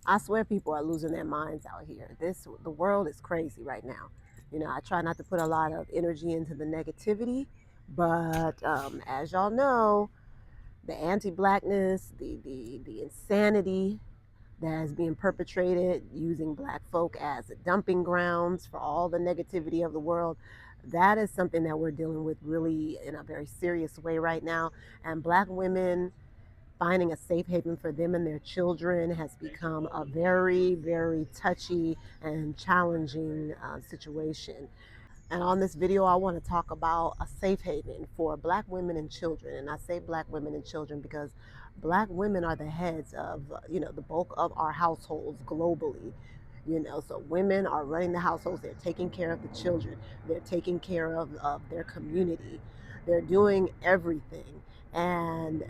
I swear people are losing their minds out here. The world is crazy right now. I try not to put a lot of energy into the negativity, but as y'all know, the anti-blackness, the insanity that is being perpetrated using black folk as dumping grounds for all the negativity of the world, that is something that we're dealing with really in a very serious way right now. And black women finding a safe haven for them and their children has become a very, very touchy and challenging situation. And on this video, I want to talk about a safe haven for black women and children. And I say black women and children because black women are the heads of, the bulk of our households globally. So women are running the households. They're taking care of the children. They're taking care of their community. They're doing everything. And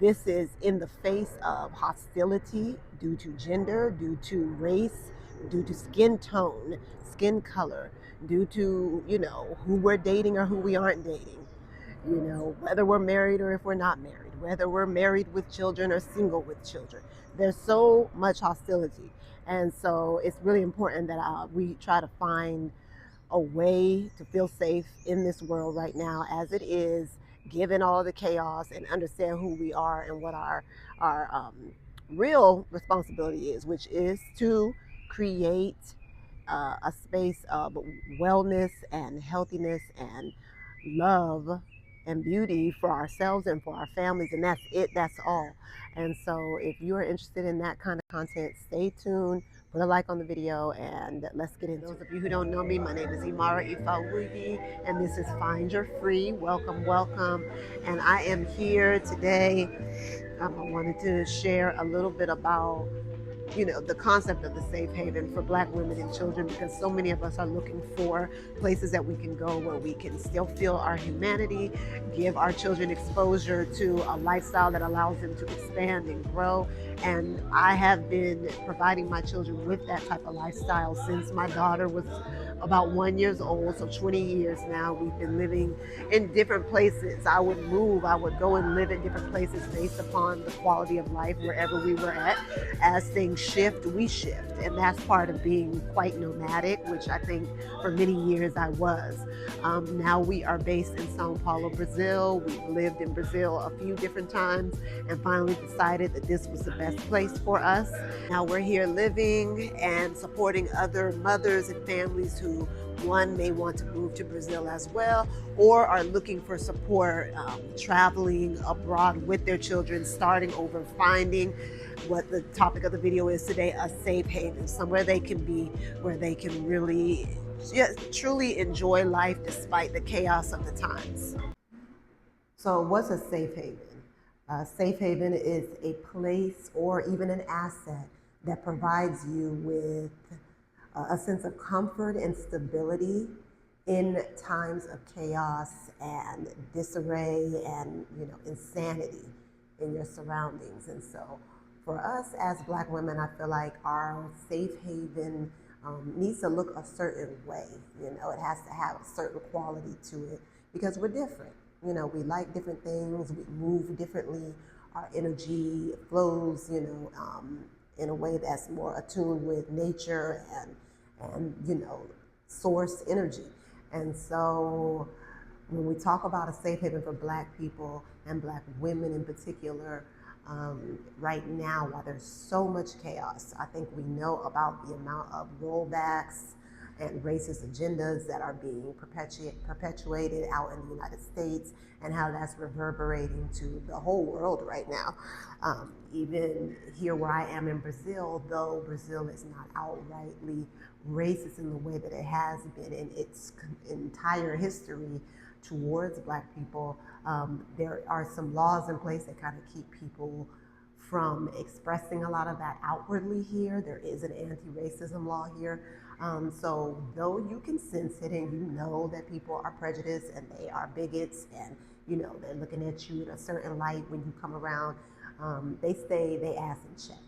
this is in the face of hostility due to gender, due to race, due to skin tone, skin color, due to, who we're dating or who we aren't dating, whether we're married or if we're not married, whether we're married with children or single with children. There's so much hostility. And so it's really important that we try to find a way to feel safe in this world right now as it is, given all the chaos, and understand who we are and what our real responsibility is, which is to create a space of wellness and healthiness and love and beauty for ourselves and for our families. And that's it, that's all. And so if you're interested in that kind of content, stay tuned, put a like on the video, and let's get into it. Those of you who don't know me, my name is Imara Ifawuyi, and this is Find Your Free. Welcome, welcome. And I am here today. I wanted to share a little bit about the concept of the safe haven for black women and children, because so many of us are looking for places that we can go where we can still feel our humanity, give our children exposure to a lifestyle that allows them to expand and grow. And I have been providing my children with that type of lifestyle since my daughter was about 1 year old. So 20 years now we've been living in different places. I would move, I would go and live in different places based upon the quality of life wherever we were at. As things shift, we shift. And that's part of being quite nomadic, which I think for many years I was. Now we are based in Sao Paulo, Brazil. We've lived in Brazil a few different times and finally decided that this was the best place for us. Now we're here living and supporting other mothers and families who, one, may want to move to Brazil as well, or are looking for support, traveling abroad with their children, starting over, finding what the topic of the video is today, a safe haven, somewhere they can be, where they can really just truly enjoy life despite the chaos of the times. So what's a safe haven? A safe haven is a place or even an asset that provides you with a sense of comfort and stability in times of chaos and disarray and insanity in your surroundings. And so for us as black women, I feel like our safe haven needs to look a certain way. It has to have a certain quality to it because we're different. We like different things, we move differently, our energy flows, in a way that's more attuned with nature and source energy. And so when we talk about a safe haven for black people and black women in particular, right now, while there's so much chaos, I think we know about the amount of rollbacks and racist agendas that are being perpetuated out in the United States, and how that's reverberating to the whole world right now. Even here where I am in Brazil, though Brazil is not outrightly racist in the way that it has been in its entire history towards black people, there are some laws in place that kind of keep people from expressing a lot of that outwardly here. There is an anti-racism law here. So though you can sense it and you know that people are prejudiced and they are bigots and they're looking at you in a certain light when you come around, they stay they ass in check.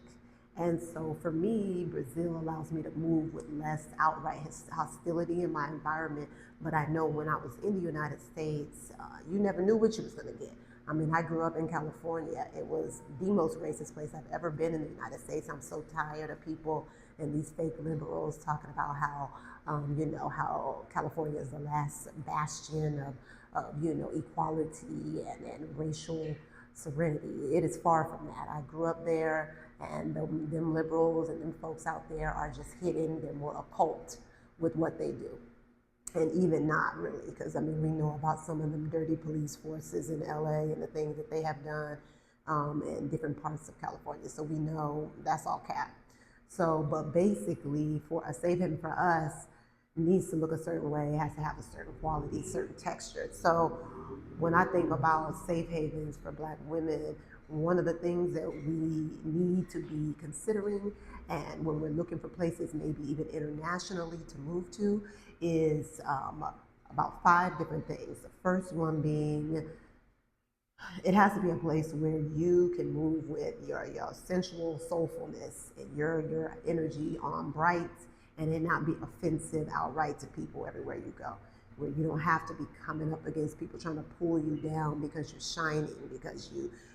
And so for me, Brazil allows me to move with less outright hostility in my environment. But I know when I was in the United States, you never knew what you was going to get. I mean, I grew up in California. It was the most racist place I've ever been in the United States. I'm so tired of people and these fake liberals talking about how, how California is the last bastion of equality and racial serenity. It is far from that. I grew up there, and them liberals and them folks out there are just hidden. They're more occult with what they do. And even not really, because I mean, we know about some of them dirty police forces in LA and the things that they have done in different parts of California. So we know that's all cap. So, but basically, for a safe haven for us, needs to look a certain way, has to have a certain quality, certain texture. So when I think about safe havens for Black women, one of the things that we need to be considering, and when we're looking for places, maybe even internationally to move to, is about 5 different things. The first one being, it has to be a place where you can move with your sensual soulfulness and your energy on bright, and it not be offensive outright to people everywhere you go. Where you don't have to be coming up against people trying to pull you down because you're shining, because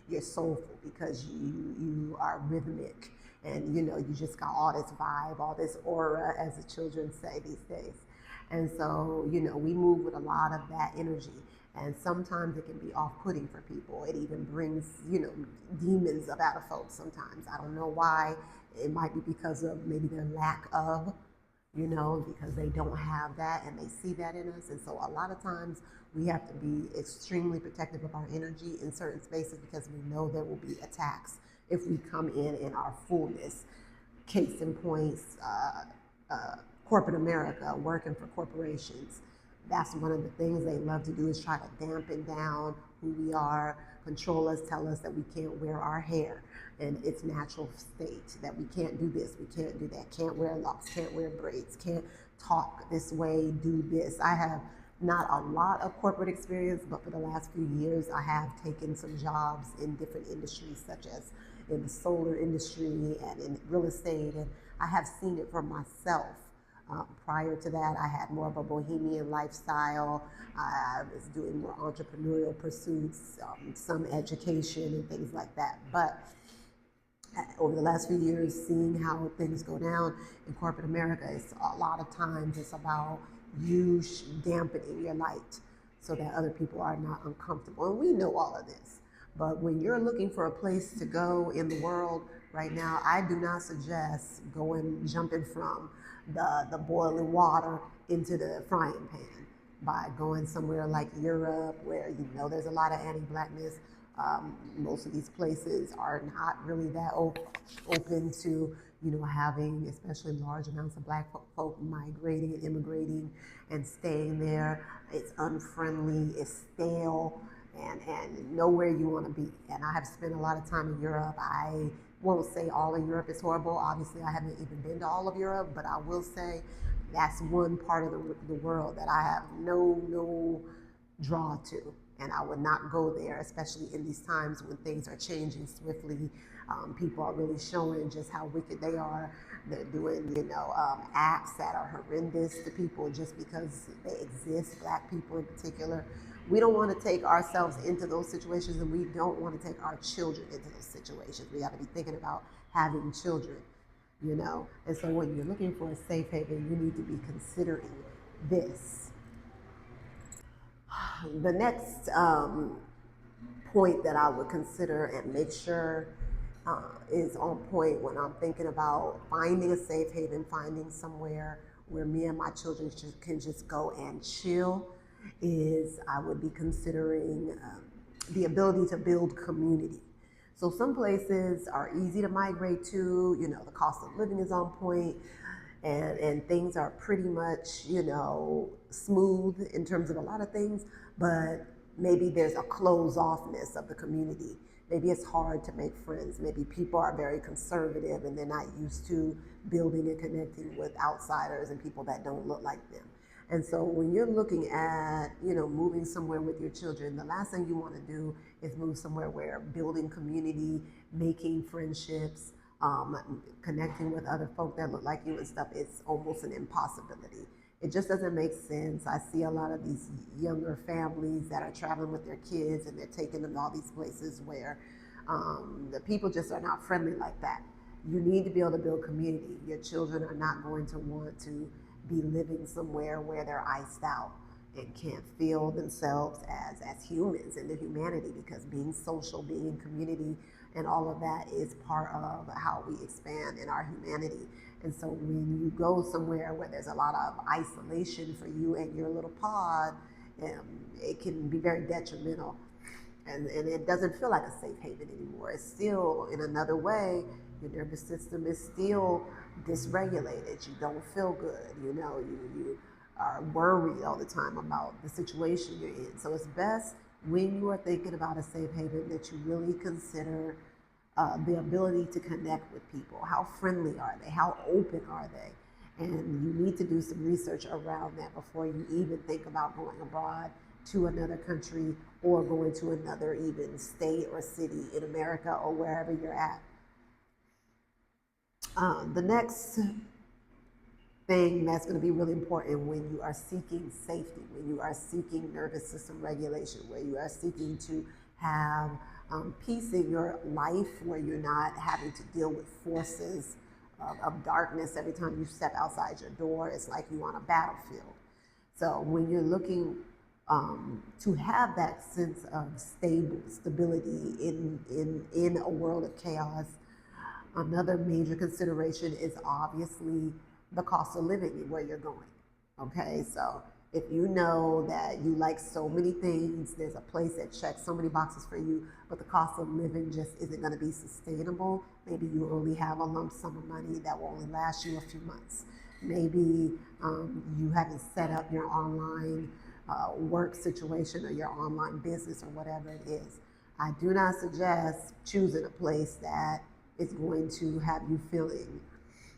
you're soulful, because you are rhythmic, and you just got all this vibe, all this aura, as the children say these days. And so we move with a lot of that energy. And sometimes it can be off-putting for people. It even brings, demons up out of folks sometimes. I don't know why. It might be because of maybe their lack of, because they don't have that and they see that in us. And so a lot of times we have to be extremely protective of our energy in certain spaces, because we know there will be attacks if we come in our fullness. Case in point, corporate America, working for corporations. That's one of the things they love to do, is try to dampen down who we are, control us, tell us that we can't wear our hair in its natural state, that we can't do this, we can't do that, can't wear locks, can't wear braids, can't talk this way, do this. I have not a lot of corporate experience, but for the last few years, I have taken some jobs in different industries, such as in the solar industry and in real estate, and I have seen it for myself. Prior to that, I had more of a bohemian lifestyle. I was doing more entrepreneurial pursuits, some education and things like that. But over the last few years, seeing how things go down in corporate America, it's a lot of times it's about you dampening your light so that other people are not uncomfortable. And we know all of this. But when you're looking for a place to go in the world right now, I do not suggest jumping from the boiling water into the frying pan by going somewhere like Europe, where there's a lot of anti-Blackness. Most of these places are not really that open to having especially large amounts of Black folk migrating and immigrating and staying there. It's unfriendly, it's stale, and nowhere you want to be. And I have spent a lot of time in Europe. I won't say all of Europe is horrible. Obviously, I haven't even been to all of Europe, but I will say that's one part of the world that I have no draw to. And I would not go there, especially in these times when things are changing swiftly. People are really showing just how wicked they are. They're doing, acts that are horrendous to people just because they exist, Black people in particular. We don't want to take ourselves into those situations, and we don't want to take our children into those situations. We got to be thinking about having children, And so when you're looking for a safe haven, you need to be considering this. The next point that I would consider and make sure is on point when I'm thinking about finding a safe haven, finding somewhere where me and my children can just go and chill, is I would be considering the ability to build community. So some places are easy to migrate to, the cost of living is on point, and things are pretty much, smooth in terms of a lot of things, but maybe there's a close-offness of the community. Maybe it's hard to make friends. Maybe people are very conservative and they're not used to building and connecting with outsiders and people that don't look like them. And so when you're looking at, moving somewhere with your children, the last thing you want to do is move somewhere where building community, making friendships, connecting with other folk that look like you and stuff, it's almost an impossibility. It just doesn't make sense. I see a lot of these younger families that are traveling with their kids and they're taking them to all these places where the people just are not friendly like that. You need to be able to build community. Your children are not going to want to be living somewhere where they're iced out and can't feel themselves as humans and their humanity, because being social, being in community, and all of that is part of how we expand in our humanity. And so when you go somewhere where there's a lot of isolation for you and your little pod, it can be very detrimental. And it doesn't feel like a safe haven anymore. It's still, in another way, your nervous system is still dysregulated. You don't feel good. You are worried all the time about the situation you're in. So it's best when you are thinking about a safe haven that you really consider the ability to connect with people. How friendly are they? How open are they? And you need to do some research around that before you even think about going abroad to another country or going to another even state or city in America or wherever you're at. The next thing that's going to be really important when you are seeking safety, when you are seeking nervous system regulation, where you are seeking to have peace in your life, where you're not having to deal with forces of darkness every time you step outside your door. It's like you're on a battlefield. So when you're looking to have that sense of stability in a world of chaos, another major consideration is obviously the cost of living and where you're going. Okay, so if you know that you like so many things, there's a place that checks so many boxes for you, but the cost of living just isn't going to be sustainable. Maybe you only have a lump sum of money that will only last you a few months. Maybe you haven't set up your online work situation or your online business or whatever it is. I do not suggest choosing a place that is going to have you feeling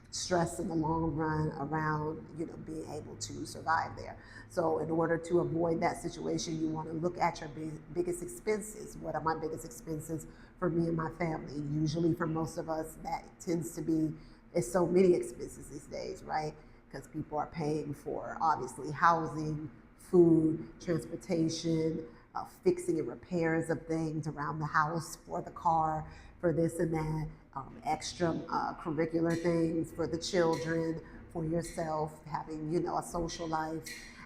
stress in the long run around being able to survive there. So in order to avoid that situation, you want to look at your biggest expenses. What are my biggest expenses for me and my family? Usually for most of us, that tends to be, it's so many expenses these days, right? Because people are paying for obviously housing, food, transportation, fixing and repairs of things around the house, for the car, for this and that, extra curricular things for the children, for yourself, having, a social life,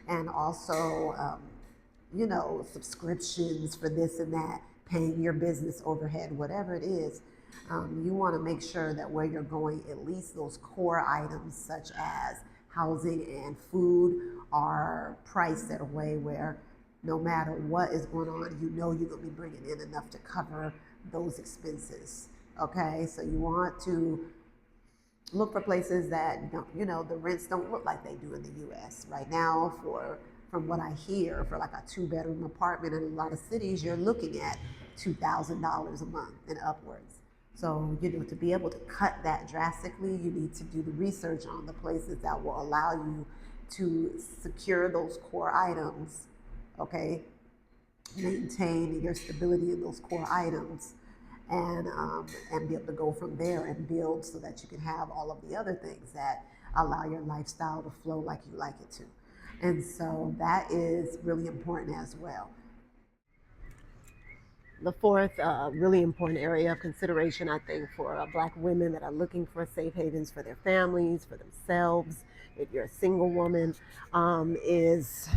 and also, subscriptions for this and that, paying your business overhead, whatever it is. You want to make sure that where you're going, at least those core items such as housing and food are priced at a way where no matter what is going on, you're going to be bringing in enough to cover those expenses. Okay, so you want to look for places that don't, the rents don't look like they do in the U.S. Right now, from what I hear, for like a 2-bedroom apartment in a lot of cities, you're looking at $2,000 a month and upwards. So, to be able to cut that drastically, you need to do the research on the places that will allow you to secure those core items, okay? Maintain your stability in those core items, and be able to go from there and build so that you can have all of the other things that allow your lifestyle to flow like you like it to. And so that is really important as well. The fourth really important area of consideration, I think, for Black women that are looking for safe havens for their families, for themselves, if you're a single woman, is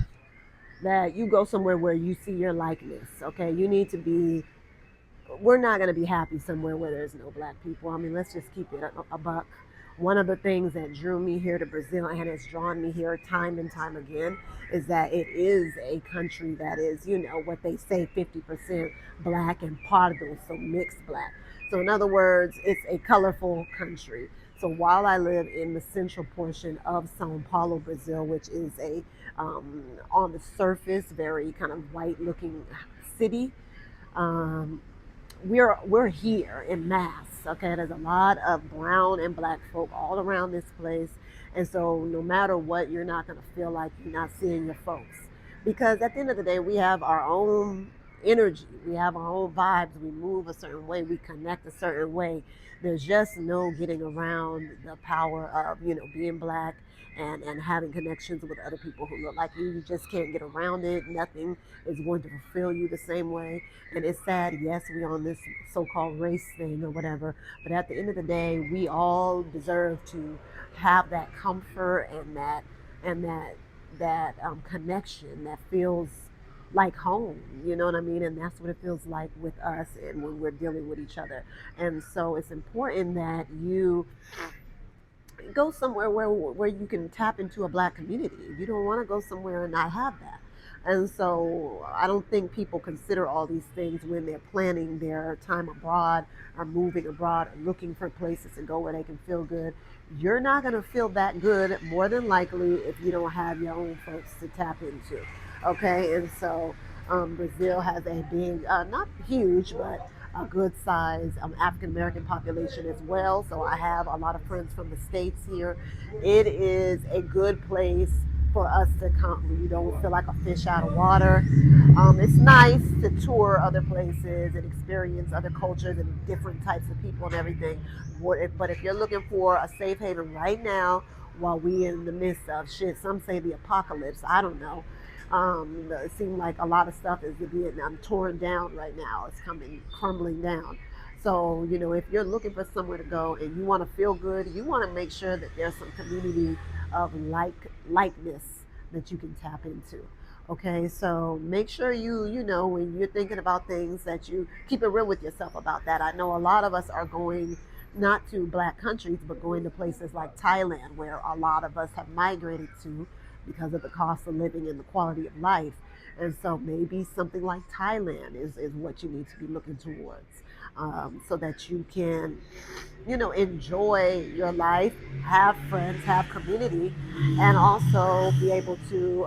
that you go somewhere where you see your likeness. Okay, you need to be. We're not going to be happy somewhere where there's no Black people. I mean, let's just keep it a buck. One of the things that drew me here to Brazil and has drawn me here time and time again is that it is a country that is, what they say, 50% Black and pardo, so mixed Black. So in other words, it's a colorful country. So while I live in the central portion of Sao Paulo, Brazil, which is a, on the surface, very kind of white looking city, we're here in mass. Okay, there's a lot of brown and Black folk all around this place, and so no matter what, you're not going to feel like you're not seeing your folks, because at the end of the day, we have our own energy. We have our own vibes. We move a certain way. We connect a certain way. There's just no getting around the power of, being black and having connections with other people who look like you. You just can't get around it. Nothing is going to fulfill you the same way. And it's sad, yes, we're on this so-called race thing or whatever, but at the end of the day, we all deserve to have that comfort and that connection that feels like home. You know what I mean? And that's what it feels like with us and when we're dealing with each other. And so it's important that you go somewhere where you can tap into a black community. You don't want to go somewhere and not have that. And so I don't think people consider all these things when they're planning their time abroad or moving abroad or looking for places to go where they can feel good. You're not going to feel that good more than likely if you don't have your own folks to tap into. Okay, and so Brazil has a big, not huge, but a good size African American population as well. So I have a lot of friends from the States here. It is a good place for us to come where you don't feel like a fish out of water. It's nice to tour other places and experience other cultures and different types of people and everything. But if you're looking for a safe haven right now, while we in the midst of shit, some say the apocalypse, I don't know. It seems like a lot of stuff is being torn down right now. It's coming crumbling down. So, if you're looking for somewhere to go and you want to feel good, you want to make sure that there's some community of likeness that you can tap into. Okay, so make sure when you're thinking about things that you keep it real with yourself about that. I know a lot of us are going not to black countries, but going to places like Thailand, where a lot of us have migrated to because of the cost of living and the quality of life. And so maybe something like Thailand is what you need to be looking towards, so that you can, enjoy your life, have friends, have community, and also be able to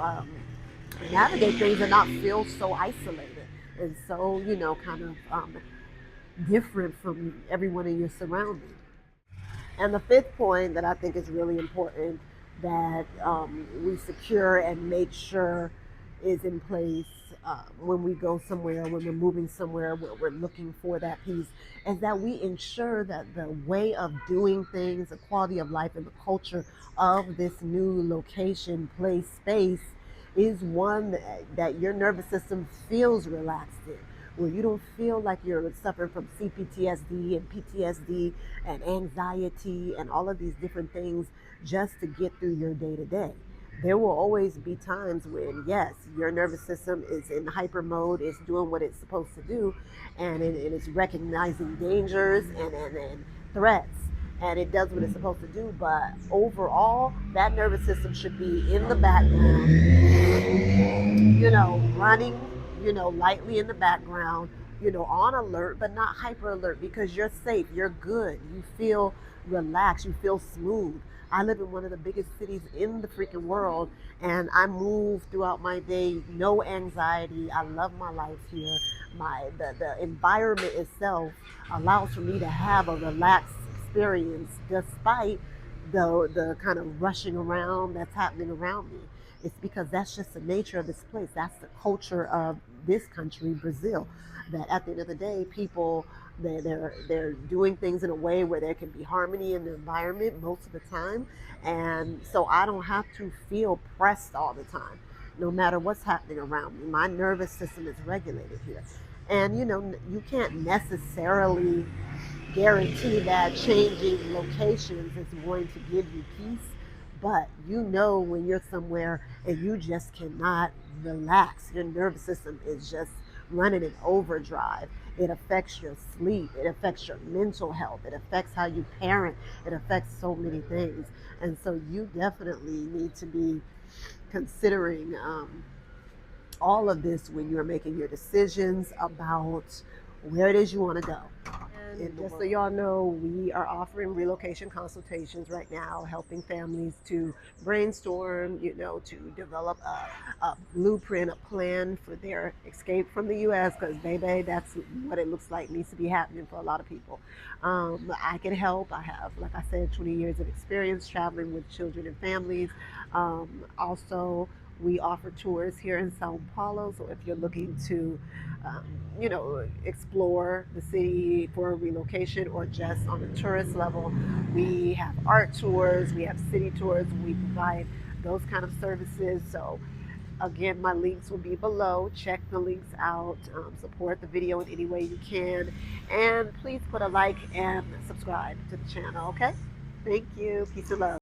navigate things and not feel so isolated and so, kind of different from everyone in your surroundings. And the fifth point that I think is really important that we secure and make sure is in place when we go somewhere, when we're moving somewhere, where we're looking for that peace, is that we ensure that the way of doing things, the quality of life, and the culture of this new location, place, space is one that your nervous system feels relaxed in, where you don't feel like you're suffering from CPTSD and PTSD and anxiety and all of these different things just to get through your day to day. There will always be times when, yes, your nervous system is in hyper mode, it's doing what it's supposed to do, and it's recognizing dangers and threats. And it does what it's supposed to do, but overall, that nervous system should be in the background, running, lightly in the background, on alert, but not hyper alert because you're safe, you're good, you feel relaxed, you feel smooth. I live in one of the biggest cities in the freaking world and I move throughout my day, no anxiety. I love my life here. The environment itself allows for me to have a relaxed experience despite the kind of rushing around that's happening around me. It's because that's just the nature of this place. That's the culture of this country, Brazil. That at the end of the day, people they're doing things in a way where there can be harmony in the environment most of the time, and so I don't have to feel pressed all the time, no matter what's happening around me. My nervous system is regulated here, and you can't necessarily guarantee that changing locations is going to give you peace, but when you're somewhere and you just cannot relax, your nervous system is just running in overdrive. It affects your sleep, it affects your mental health, it affects how you parent, it affects so many things. And so you definitely need to be considering all of this when you're making your decisions about where it is you want to go. And just so y'all know, we are offering relocation consultations right now, helping families to brainstorm, to develop a blueprint, a plan for their escape from the U.S. Because, baby, that's what it looks like needs to be happening for a lot of people. I can help. I have, like I said, 20 years of experience traveling with children and families. Also, We offer tours here in Sao Paulo, so if you're looking to, explore the city for a relocation or just on a tourist level, we have art tours, we have city tours, we provide those kind of services. So again, my links will be below. Check the links out. Support the video in any way you can. And please put a like and subscribe to the channel, okay? Thank you. Peace and love.